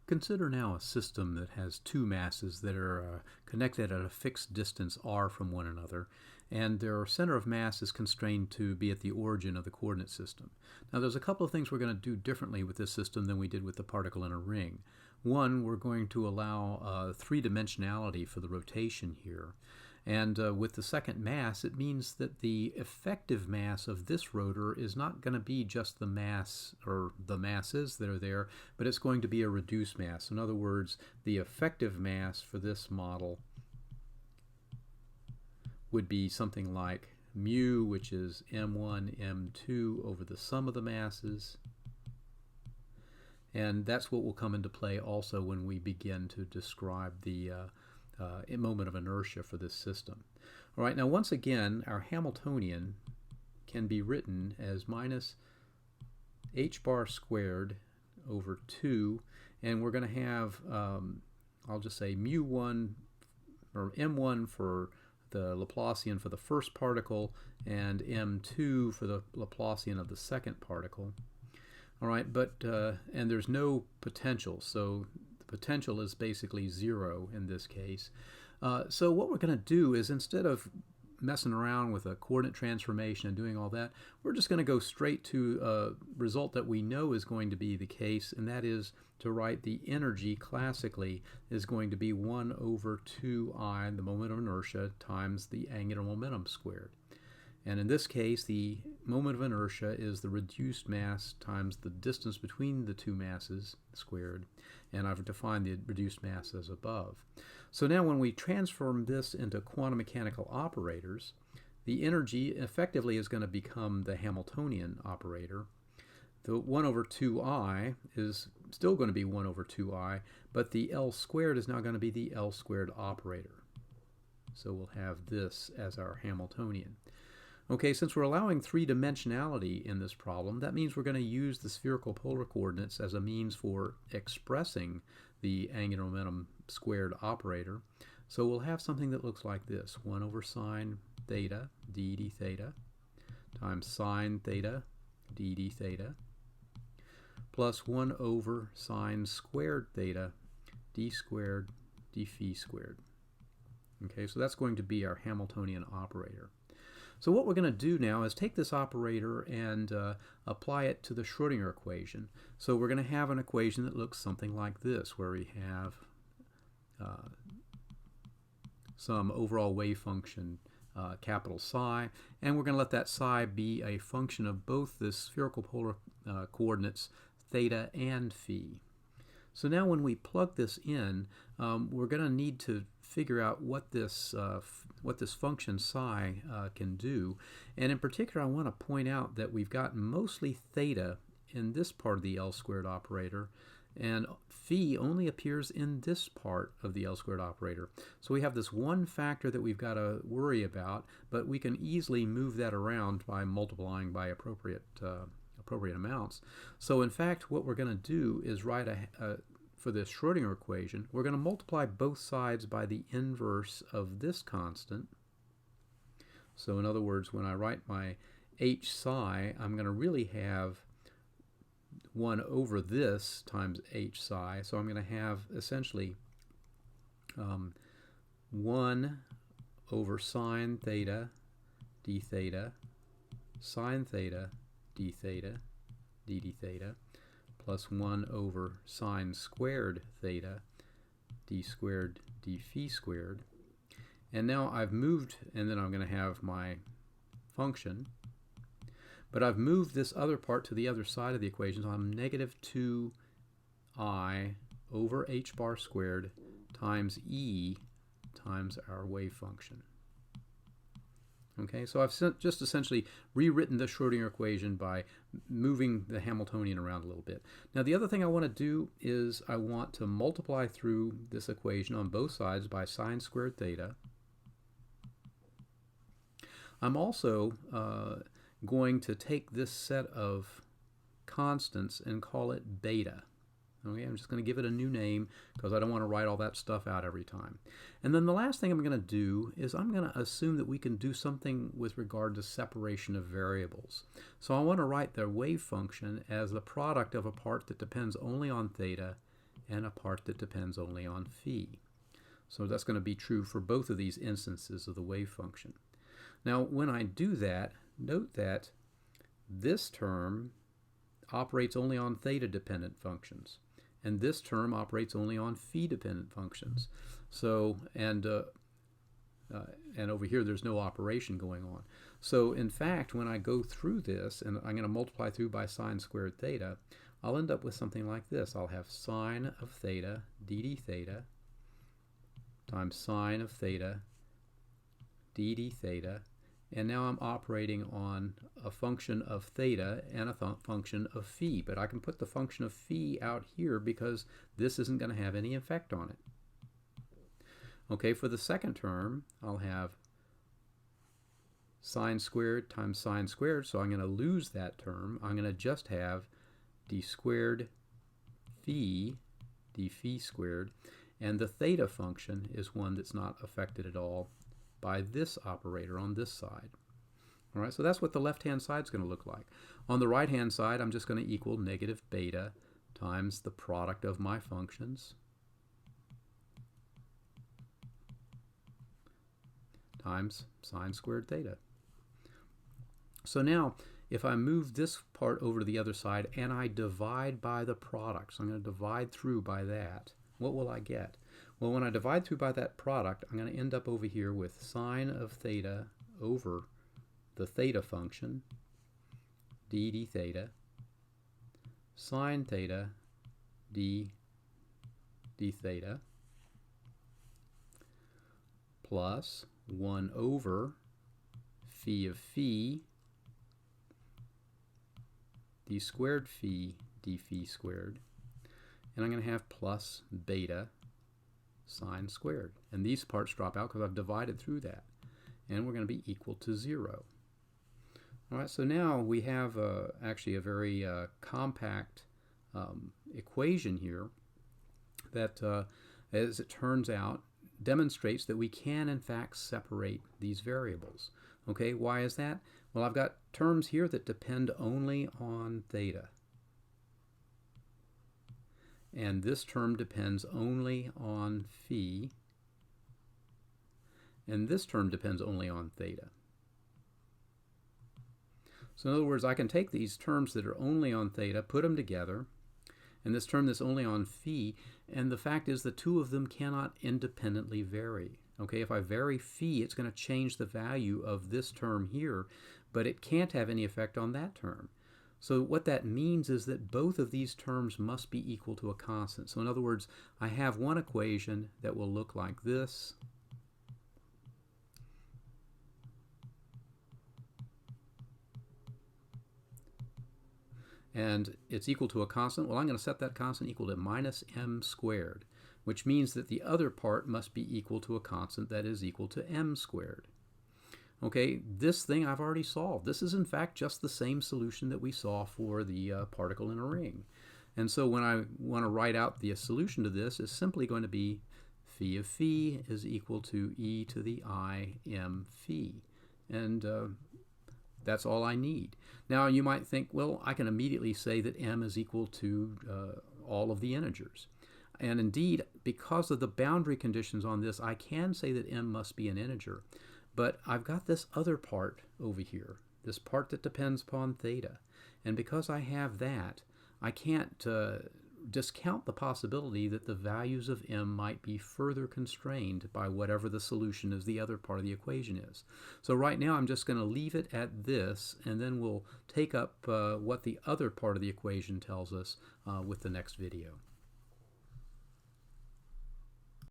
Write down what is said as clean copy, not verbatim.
Consider now a system that has two masses that are connected at a fixed distance r from one another, and their center of mass is constrained to be at the origin of the coordinate system. Now there's a couple of things we're going to do differently with this system than we did with the particle in a ring. One, we're going to allow three-dimensionality for the rotation here. And with the second mass, it means that the effective mass of this rotor is not going to be just the mass or the masses that are there, but it's going to be a reduced mass. In other words, the effective mass for this model would be something like mu, which is m1, m2 over the sum of the masses. And that's what will come into play also when we begin to describe the moment of inertia for this system. All right, now once again, our Hamiltonian can be written as minus h bar squared over 2, and we're going to have, I'll just say mu1 or m1 for the Laplacian for the first particle and m2 for the Laplacian of the second particle. All right, but and there's no potential, so potential is basically 0 in this case. So what we're going to do is, instead of messing around with a coordinate transformation and doing all that, we're just going to go straight to a result that we know is going to be the case, and that is to write the energy classically is going to be 1 over 2I, the moment of inertia, times the angular momentum squared. And in this case, the moment of inertia is the reduced mass times the distance between the two masses squared, and I've defined the reduced mass as above. So now when we transform this into quantum mechanical operators, the energy effectively is going to become the Hamiltonian operator. The 1 over 2I is still going to be 1 over 2I, but the L squared is now going to be the L squared operator. So we'll have this as our Hamiltonian. Okay, since we're allowing three-dimensionality in this problem, that means we're going to use the spherical polar coordinates as a means for expressing the angular momentum squared operator. So we'll have something that looks like this: 1 over sine theta d d theta times sine theta d d theta plus 1 over sine squared theta d squared d phi squared. Okay, so that's going to be our Hamiltonian operator. So what we're going to do now is take this operator and apply it to the Schrödinger equation. So we're going to have an equation that looks something like this, where we have some overall wave function, capital psi, and we're going to let that psi be a function of both the spherical polar coordinates theta and phi. So now when we plug this in, we're going to need to figure out what this function psi can do. And in particular, I want to point out that we've got mostly theta in this part of the L squared operator, and phi only appears in this part of the L squared operator. So we have this one factor that we've got to worry about, but we can easily move that around by multiplying by appropriate amounts. So in fact, what we're going to do is write for this Schrödinger equation, we're going to multiply both sides by the inverse of this constant. So in other words, when I write my h psi, I'm going to really have 1 over this times h psi. So I'm going to have essentially 1 over sine theta d theta, sine theta d theta, d d theta, plus 1 over sine squared theta d squared d phi squared. And now I've moved, and then I'm going to have my function, but I've moved this other part to the other side of the equation, so I'm negative 2I over h bar squared times e times our wave function. Okay, so I've just essentially rewritten the Schrödinger equation by moving the Hamiltonian around a little bit. Now the other thing I want to do is I want to multiply through this equation on both sides by sine squared theta. I'm also going to take this set of constants and call it beta. Okay, I'm just going to give it a new name because I don't want to write all that stuff out every time. And then the last thing I'm going to do is I'm going to assume that we can do something with regard to separation of variables. So I want to write the wave function as the product of a part that depends only on theta and a part that depends only on phi. So that's going to be true for both of these instances of the wave function. Now, when I do that, note that this term operates only on theta-dependent functions, and this term operates only on phi-dependent functions. So, and over here there's no operation going on. So in fact, when I go through this, and I'm going to multiply through by sine squared theta, I'll end up with something like this. I'll have sine of theta d d theta times sine of theta d d theta, and now I'm operating on a function of theta and a function of phi, but I can put the function of phi out here because this isn't going to have any effect on it. Okay, for the second term, I'll have sine squared times sine squared, so I'm going to lose that term. I'm going to just have d squared phi, d phi squared, and the theta function is one that's not affected at all by this operator on this side. All right, so that's what the left-hand side is going to look like. On the right-hand side, I'm just going to equal negative beta times the product of my functions times sine squared theta. So now, if I move this part over to the other side and I divide by the product, so I'm going to divide through by that, what will I get? Well, when I divide through by that product, I'm going to end up over here with sine of theta over the theta function, d d theta, sine theta d d theta, plus 1 over phi of phi, d squared phi d phi squared, and I'm going to have plus beta sine squared. And these parts drop out because I've divided through that. And we're going to be equal to 0. All right, so now we have actually a very compact equation here that, as it turns out, demonstrates that we can in fact separate these variables. Okay, why is that? Well, I've got terms here that depend only on theta. And this term depends only on phi. And this term depends only on theta. So in other words, I can take these terms that are only on theta, put them together, and this term that's only on phi, and the fact is the two of them cannot independently vary. Okay, if I vary phi, it's going to change the value of this term here, but it can't have any effect on that term. So what that means is that both of these terms must be equal to a constant. So in other words, I have one equation that will look like this. And it's equal to a constant. Well, I'm going to set that constant equal to minus m squared, which means that the other part must be equal to a constant that is equal to m squared. Okay, this thing I've already solved. This is in fact just the same solution that we saw for the particle in a ring. And so when I want to write out the solution to this, it's simply going to be phi of phi is equal to e to the I m phi. And that's all I need. Now you might think, well, I can immediately say that m is equal to all of the integers. And indeed, because of the boundary conditions on this, I can say that m must be an integer. But I've got this other part over here, this part that depends upon theta. And because I have that, I can't discount the possibility that the values of m might be further constrained by whatever the solution of the other part of the equation is. So right now I'm just going to leave it at this, and then we'll take up what the other part of the equation tells us with the next video.